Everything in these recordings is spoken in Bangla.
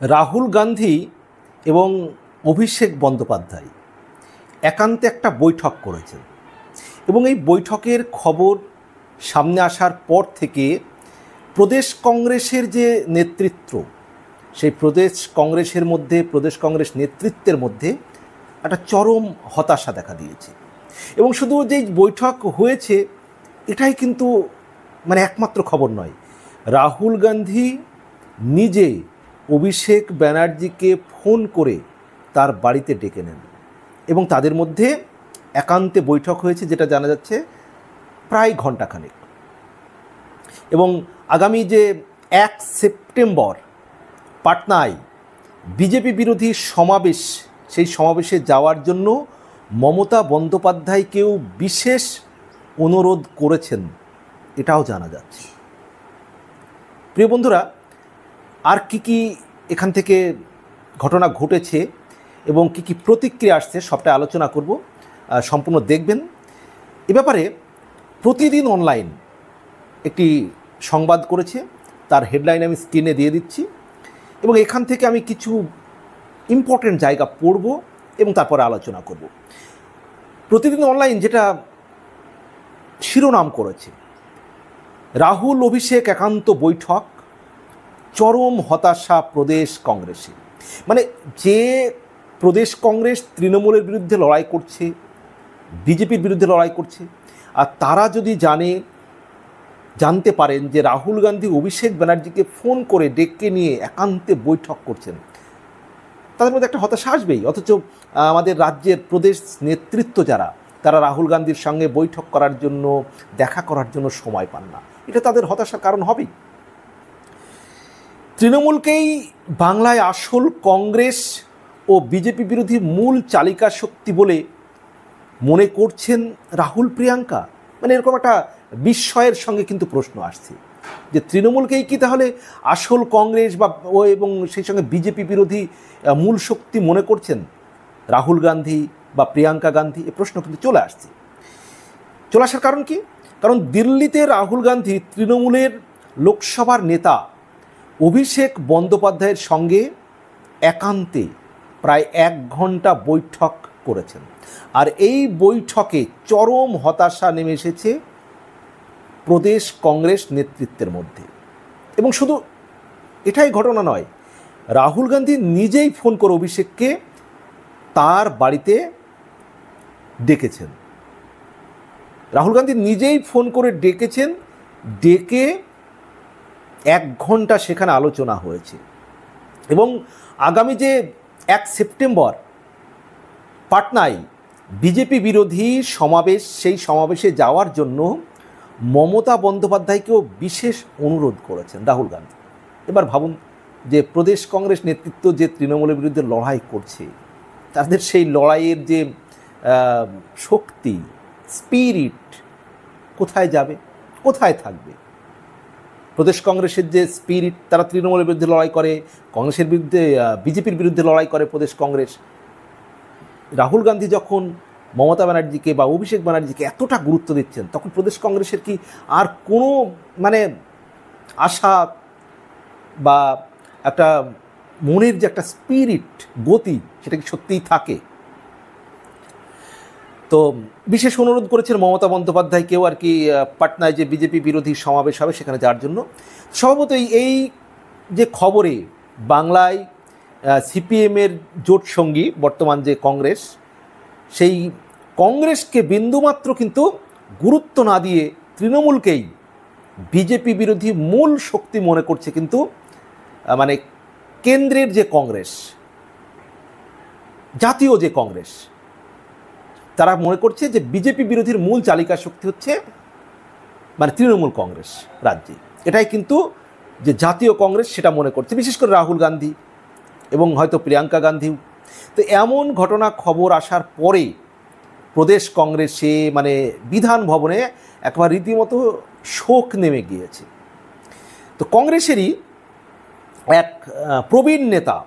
রাহুল গান্ধী এবং অভিষেক বন্দ্যোপাধ্যায় একান্তে একটা বৈঠক করেছেন এবং এই বৈঠকের খবর সামনে আসার পর থেকে প্রদেশ কংগ্রেসের যে নেতৃত্ব, সেই প্রদেশ কংগ্রেস নেতৃত্বের মধ্যে একটা চরম হতাশা দেখা দিয়েছে। এবং শুধু যেই বৈঠক হয়েছে এটাই কিন্তু একমাত্র খবর নয়। রাহুল গান্ধী নিজে অভিষেক ব্যানার্জিকে ফোন করে তার বাড়িতে ডেকে নেন এবং তাদের মধ্যে একান্তে বৈঠক হয়েছে, যেটা জানা যাচ্ছে প্রায় ঘণ্টাখানেক। এবং আগামী যে 1 সেপ্টেম্বর পাটনায় বিজেপি বিরোধী সমাবেশ, সেই সমাবেশে যাওয়ার জন্য মমতা বন্দ্যোপাধ্যায়কেও বিশেষ অনুরোধ করেছেন, এটাও জানা যাচ্ছে। প্রিয় বন্ধুরা, আর কি এখান থেকে ঘটনা ঘটেছে এবং কি প্রতিক্রিয়া আসছে সবটা আলোচনা করব, সম্পূর্ণ দেখবেন। এ ব্যাপারে প্রতিদিন অনলাইন একটি সংবাদ করেছে, তার হেডলাইন আমি স্ক্রিনে দিয়ে দিচ্ছি এবং এখান থেকে আমি কিছু ইম্পর্টেন্ট জায়গা পড়ব এবং তারপরে আলোচনা করব। প্রতিদিন অনলাইন যেটা শিরোনাম করেছে, রাহুল অভিষেক একান্ত বৈঠক, চরম হতাশা প্রদেশ কংগ্রেসে। যে প্রদেশ কংগ্রেস তৃণমূলের বিরুদ্ধে লড়াই করছে, বিজেপির বিরুদ্ধে লড়াই করছে, আর তারা যদি জানতে পারেন যে রাহুল গান্ধী অভিষেক ব্যানার্জিকে ফোন করে ডেকে নিয়ে একান্তে বৈঠক করছেন, তাদের মধ্যে একটা হতাশা আসবেই। অথচ আমাদের রাজ্যের প্রদেশ নেতৃত্ব যারা, তারা রাহুল গান্ধীর সঙ্গে বৈঠক করার জন্য, দেখা করার জন্য সময় পান না। এটা তাদের হতাশার কারণ হবেই। তৃণমূলকেই বাংলায় আসল কংগ্রেস ও বিজেপি বিরোধী মূল চালিকা শক্তি বলে মনে করছেন রাহুল প্রিয়াঙ্কা। এরকম একটা বিস্ময়ের সঙ্গে কিন্তু প্রশ্ন আসছে যে তৃণমূলকেই কি তাহলে আসল কংগ্রেস এবং সেই সঙ্গে বিজেপি বিরোধী মূল শক্তি মনে করছেন রাহুল গান্ধী বা প্রিয়াঙ্কা গান্ধী? এ প্রশ্ন কিন্তু চলে আসার কারণ কি? কারণ দিল্লিতে রাহুল গান্ধী তৃণমূলের লোকসভার নেতা অভিষেক বন্দ্যোপাধ্যায়ের সঙ্গে একান্তে প্রায় 1 ঘন্টা বৈঠক করেছেন। আর এই বৈঠকে চরম হতাশা নেমে এসেছে প্রদেশ কংগ্রেস নেতৃত্বের মধ্যে। এবং শুধু এটাই ঘটনা নয়, রাহুল গান্ধী নিজেই ফোন করে অভিষেককে তার বাড়িতে ডেকেছেন। রাহুল গান্ধী নিজেই ফোন করে ডেকে 1 ঘন্টা সেখানে আলোচনা হয়েছে। এবং আগামী যে 1 সেপ্টেম্বর পাটনায় বিজেপি বিরোধী সমাবেশ, সেই সমাবেশে যাওয়ার জন্য মমতা বন্দ্যোপাধ্যায়কেও বিশেষ অনুরোধ করেছেন রাহুল গান্ধী। এবার ভাবুন যে প্রদেশ কংগ্রেস নেতৃত্ব যে তৃণমূলের বিরুদ্ধে লড়াই করছে, তাদের সেই লড়াইয়ের যে শক্তি, স্পিরিট কোথায় যাবে, কোথায় থাকবে? প্রদেশ কংগ্রেসের যে স্পিরিট, তারা তৃণমূলের বিরুদ্ধে লড়াই করে, কংগ্রেসের বিরুদ্ধে, বিজেপির বিরুদ্ধে লড়াই করে প্রদেশ কংগ্রেস। রাহুল গান্ধী যখন মমতা ব্যানার্জিকে বা অভিষেক ব্যানার্জিকে এতটা গুরুত্ব দিচ্ছেন, তখন প্রদেশ কংগ্রেসের কি আর কোনো আশা বা একটা মনের যে একটা স্পিরিট, গতি, সেটা কি সত্যিই থাকে? তো বিশেষ অনুরোধ করেছেন মমতা বন্দ্যোপাধ্যায়কেও পাটনায় যে বিজেপি বিরোধী সমাবেশ হবে সেখানে যাওয়ার জন্য। স্বভাবতই এই যে খবরে বাংলায় সিপিএমের জোট সঙ্গী বর্তমান যে কংগ্রেস, সেই কংগ্রেসকে বিন্দুমাত্র কিন্তু গুরুত্ব না দিয়ে তৃণমূলকেই বিজেপি বিরোধী মূল শক্তি মনে করছে। কিন্তু কেন্দ্রের যে কংগ্রেস, জাতীয় যে কংগ্রেস, তারা মনে করছে যে বিজেপি বিরোধীর মূল চালিকা শক্তি হচ্ছে তৃণমূল কংগ্রেস রাজ্যে। এটাই কিন্তু যে জাতীয় কংগ্রেস সেটা মনে করছে, বিশেষ করে রাহুল গান্ধী এবং হয়তো প্রিয়াঙ্কা গান্ধীও। তো এমন ঘটনা খবর আসার পরে প্রদেশ কংগ্রেসে বিধান ভবনে একবার রীতিমতো শোক নেমে গিয়েছে। তো কংগ্রেসেরই এক প্রবীণ নেতা,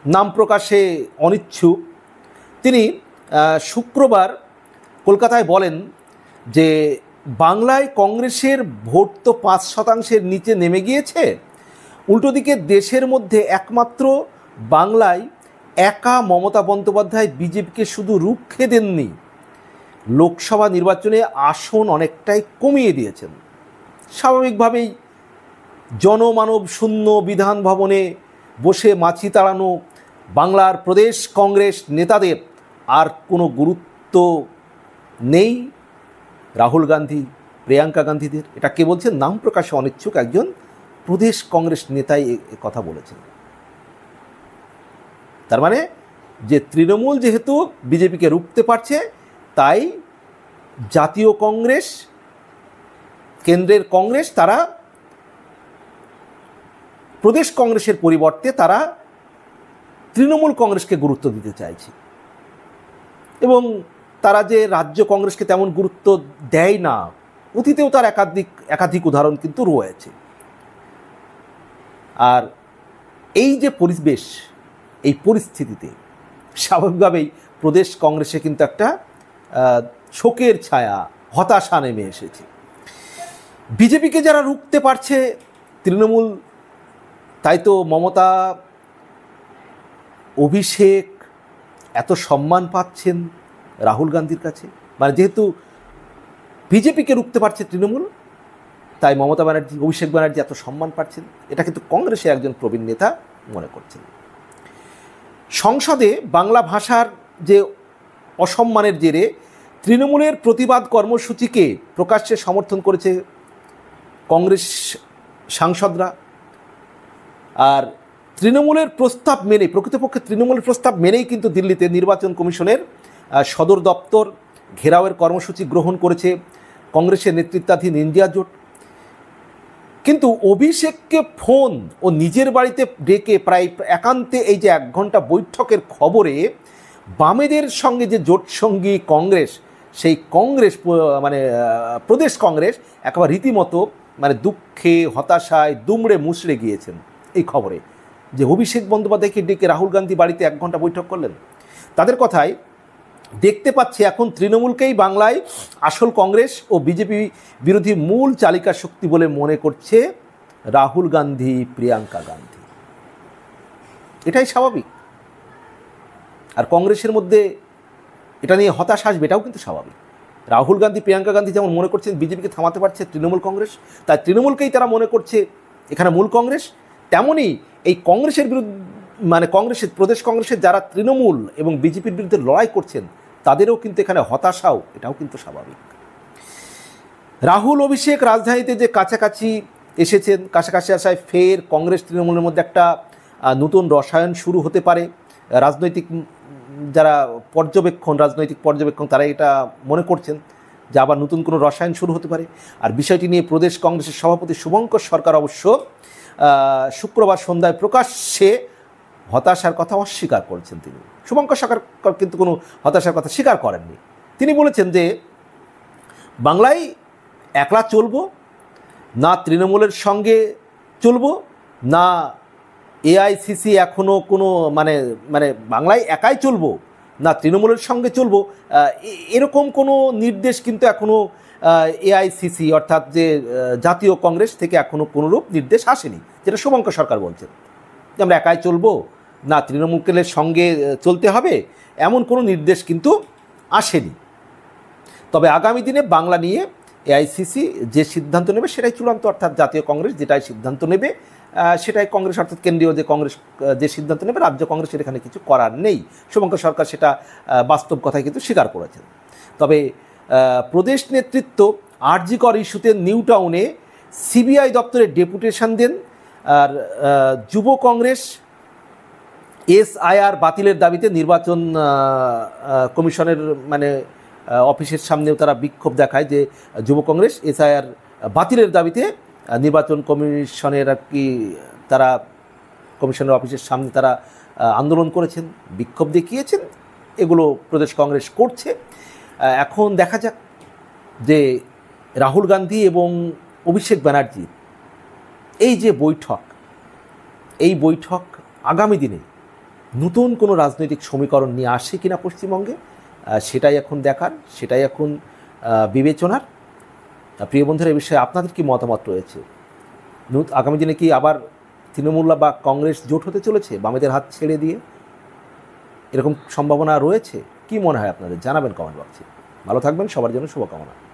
নাম প্রকাশে অনিচ্ছুক, তিনি শুক্রবার কলকাতায় বলেন যে বাংলায় কংগ্রেসের ভোট তো 5% নিচে নেমে গিয়েছে, উল্টো দিকে দেশের মধ্যে একমাত্র বাংলায় একা মমতা বন্দ্যোপাধ্যায় বিজেপিকে শুধু রুখে দেননি, লোকসভা নির্বাচনে আসন অনেকটাই কমিয়ে দিয়েছেন। স্বাভাবিকভাবেই জনমানব শূন্য বিধান ভবনে বসে মাছি তাড়ানো বাংলার প্রদেশ কংগ্রেস নেতাদের আর কোনো গুরুত্ব নেই রাহুল গান্ধী, প্রিয়াঙ্কা গান্ধীদের। এটা কে বলছেন? নাম প্রকাশে অনিচ্ছুক একজন প্রদেশ কংগ্রেস নেতাই কথা বলেছেন। তার মানে যে তৃণমূল যেহেতু বিজেপিকে রুখতে পারছে, তাই জাতীয় কংগ্রেস, কেন্দ্রের কংগ্রেস, তারা প্রদেশ কংগ্রেসের পরিবর্তে তারা তৃণমূল কংগ্রেসকে গুরুত্ব দিতে চাইছে। এবং তারা যে রাজ্য কংগ্রেসকে তেমন গুরুত্ব দেয় না, অতীতেও তার একাধিক উদাহরণ কিন্তু রয়েছে। আর এই যে পরিবেশ, এই পরিস্থিতিতে স্বাভাবিকভাবেই প্রদেশ কংগ্রেসে কিন্তু একটা শোকের ছায়া, হতাশা নেমে এসেছে। বিজেপিকে যারা রুখতে পারছে তৃণমূল, তাই তো মমতা, অভিষেক এত সম্মান পাচ্ছেন রাহুল গান্ধীর কাছে। মানে যেহেতু বিজেপিকে রুখতে পারছে তৃণমূল, তাই মমতা ব্যানার্জি, অভিষেক ব্যানার্জি এত সম্মান পাচ্ছেন। এটা কিন্তু কংগ্রেসের একজন প্রবীণ নেতা মনে করছেন। সংসদে বাংলা ভাষার যে অসম্মানের জেরে তৃণমূলের প্রতিবাদ কর্মসূচিকে প্রকাশ্যে সমর্থন করেছে কংগ্রেস সাংসদরা। আর তৃণমূলের প্রস্তাব মেনে, প্রকৃতপক্ষে তৃণমূলের প্রস্তাব মেনেই কিন্তু দিল্লিতে নির্বাচন কমিশনের সদর দপ্তর ঘেরাওয়ের কর্মসূচি গ্রহণ করেছে কংগ্রেসের নেতৃত্বাধীন ইন্ডিয়া জোট। কিন্তু অভিষেককে ফোন ও নিজের বাড়িতে ডেকে প্রায় একান্তে এই যে 1 ঘন্টা বৈঠকের খবরে বামেদের সঙ্গে যে জোটসঙ্গী কংগ্রেস, সেই কংগ্রেস মানে প্রদেশ কংগ্রেস একেবারে রীতিমতো মানে দুঃখে, হতাশায় দুমড়ে মুচড়ে গিয়েছেন এই খবরে, যে অভিষেক বন্দ্যোপাধ্যায়কে ডেকে রাহুল গান্ধী বাড়িতে 1 ঘন্টা বৈঠক করলেন। তাদের কথায় দেখতে পাচ্ছি এখন তৃণমূলকেই বাংলায় আসল কংগ্রেস ও বিজেপি বিরোধী মূল চালিকা শক্তি বলে মনে করছে রাহুল গান্ধী, প্রিয়াঙ্কা গান্ধী। এটাই স্বাভাবিক। আর কংগ্রেসের মধ্যে এটা নিয়ে হতাশা আসবে, এটাও কিন্তু স্বাভাবিক। রাহুল গান্ধী, প্রিয়াঙ্কা গান্ধী যেমন মনে করছেন বিজেপিকে থামাতে পারছে তৃণমূল কংগ্রেস, তাই তৃণমূলকেই তারা মনে করছে এখানে মূল কংগ্রেস, তেমনই এই কংগ্রেসের বিরুদ্ধে, মানে কংগ্রেসের, প্রদেশ কংগ্রেসের যারা তৃণমূল এবং বিজেপির বিরুদ্ধে লড়াই করছেন তাদেরও কিন্তু এখানে হতাশাও, এটাও কিন্তু স্বাভাবিক। রাহুল অভিষেক রাজধানীতে যে কাছাকাছি এসেছেন, কাছাকাছি আসায় ফের কংগ্রেস তৃণমূলের মধ্যে একটা নতুন রসায়ন শুরু হতে পারে। রাজনৈতিক যারা রাজনৈতিক পর্যবেক্ষণ তারা এটা মনে করছেন যে আবার নতুন কোনো রসায়ন শুরু হতে পারে। আর বিষয়টি নিয়ে প্রদেশ কংগ্রেসের সভাপতি শুভঙ্কর সরকার অবশ্য শুক্রবার সন্ধ্যায় প্রকাশ্যে হতাশার কথা অস্বীকার করেছেন। তিনি, শুভঙ্কর সরকার কিন্তু কোনো হতাশার কথা স্বীকার করেননি। তিনি বলেছেন যে বাংলায় একলা চলবো না, তৃণমূলের সঙ্গে চলবো না, এআইসিসি এখনও কোনো মানে মানে বাংলায় একাই চলবো না তৃণমূলের সঙ্গে চলবো, এরকম কোনো নির্দেশ কিন্তু এখনও এআইসিসি অর্থাৎ যে জাতীয় কংগ্রেস থেকে এখনও কোনোরূপ নির্দেশ আসেনি, যেটা শুভঙ্কর সরকার বলছেন যে আমরা একাই চলবো না তৃণমূলের সঙ্গে চলতে হবে, এমন কোনো নির্দেশ কিন্তু আসেনি। তবে আগামী দিনে বাংলা নিয়ে এআইসিসি যে সিদ্ধান্ত নেবে সেটাই চূড়ান্ত, অর্থাৎ জাতীয় কংগ্রেস যেটাই সিদ্ধান্ত নেবে সেটাই কংগ্রেস, অর্থাৎ কেন্দ্রীয় যে কংগ্রেস যে সিদ্ধান্ত নেবে, রাজ্য কংগ্রেসের এখানে কিছু করার নেই। শুভঙ্কর সরকার সেটা বাস্তব কথাই কিন্তু স্বীকার করেছেন। তবে প্রদেশ নেতৃত্ব আরজি কর ইস্যুতে নিউ টাউনে সিবিআই দপ্তরে ডেপুটেশন দেন। আর যুব কংগ্রেস এসআইআর বাতিলের দাবিতে নির্বাচন কমিশনের মানে অফিসের সামনেও তারা বিক্ষোভ দেখায়, যে যুব কংগ্রেস এসআইআর বাতিলের দাবিতে নির্বাচন কমিশনের আর কি তারা কমিশনের অফিসের সামনে তারা আন্দোলন করেছেন, বিক্ষোভ দেখিয়েছেন। এগুলো প্রদেশ কংগ্রেস করছে। এখন দেখা যাক যে রাহুল গান্ধী এবং অভিষেক ব্যানার্জির এই যে বৈঠক, এই বৈঠক আগামী দিনে নতুন কোনো রাজনৈতিক সমীকরণ নিয়ে আসে কিনা পশ্চিমবঙ্গে, সেটাই এখন দেখার, সেটাই এখন বিবেচনার। প্রিয় বন্ধুরা, এই বিষয়ে আপনাদের কি মতামত রয়েছে? আগামী দিনে কি আবার তৃণমূল বা কংগ্রেস জোট হতে চলেছে বামেদের হাত ছেড়ে দিয়ে? এরকম সম্ভাবনা রয়েছে? কি মনে হয় আপনাদের? জানাবেন কমেন্ট বক্সে। ভালো থাকবেন, সবার জন্য শুভকামনা।